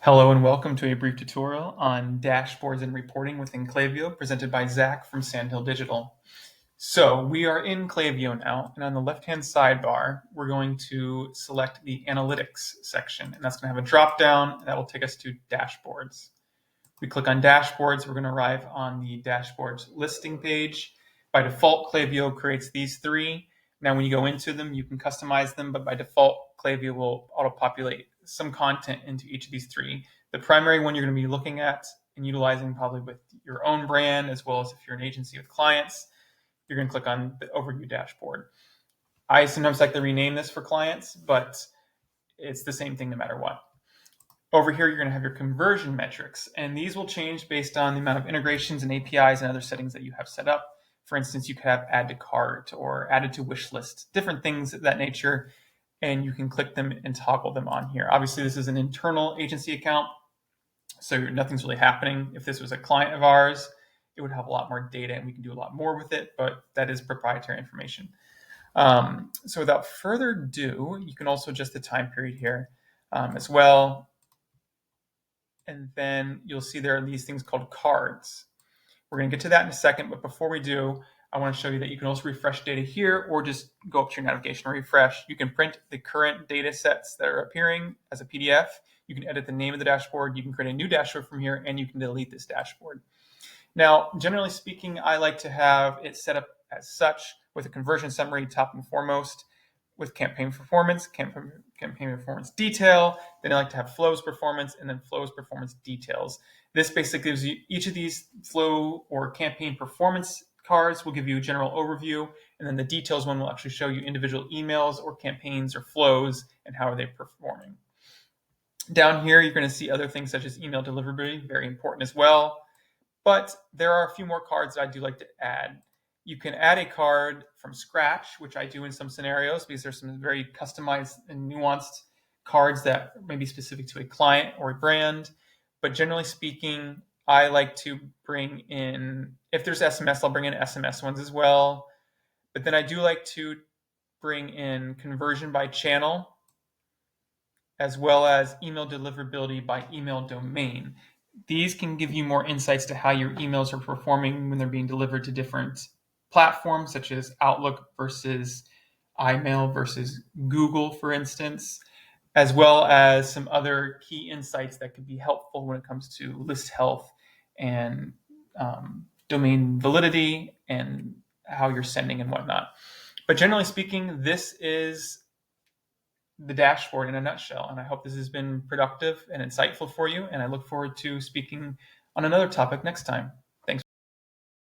Hello and welcome to a brief tutorial on dashboards and reporting within Klaviyo presented by Zach from Sandhill Digital. So we are in Klaviyo now, and on the left-hand sidebar, we're going to select the analytics section, and that's going to have a drop-down that will take us to dashboards. We click on dashboards, we're going to arrive on the dashboards listing page. By default, Klaviyo creates these three. Now, when you go into them, you can customize them, but by default, Klaviyo will auto-populate some content into each of these three. The primary one you're going to be looking at and utilizing probably with your own brand, as well as if you're an agency with clients, you're going to click on the overview dashboard. I sometimes like to rename this for clients, but it's the same thing no matter what. Over here, you're going to have your conversion metrics, and these will change based on the amount of integrations and APIs and other settings that you have set up. For instance, you could have add to cart or added to wish list, different things of that nature, and you can click them and toggle them on here. Obviously, this is an internal agency account, so nothing's really happening. If this was a client of ours, it would have a lot more data and we can do a lot more with it, but that is proprietary information. So without further ado, you can also adjust the time period here as well. And then you'll see there are these things called cards. We're going to get to that in a second, but before we do, I want to show you that you can also refresh data here or just go up to your navigation and refresh. You can print the current data sets that are appearing as a PDF. You can edit the name of the dashboard. You can create a new dashboard from here, and you can delete this dashboard. Now, generally speaking, I like to have it set up as such with a conversion summary top and foremost, with campaign performance detail. Then I like to have flows performance and then flows performance details. This basically gives you each of these flow or campaign performance cards will give you a general overview, and then the details one will actually show you individual emails or campaigns or flows and how are they performing. Down here, you're going to see other things such as email deliverability, very important as well. But there are a few more cards that I do like to add. You can add a card from scratch, which I do in some scenarios because there's some very customized and nuanced cards that may be specific to a client or a brand. But generally speaking, I like to bring in, if there's SMS, I'll bring in SMS ones as well. But then I do like to bring in conversion by channel, as well as email deliverability by email domain. These can give you more insights to how your emails are performing when they're being delivered to different platforms, such as Outlook versus iMail versus Google, for instance, as well as some other key insights that could be helpful when it comes to list health and domain validity and how you're sending and whatnot. But generally speaking, this is the dashboard in a nutshell, and I hope this has been productive and insightful for you, and I look forward to speaking on another topic next time.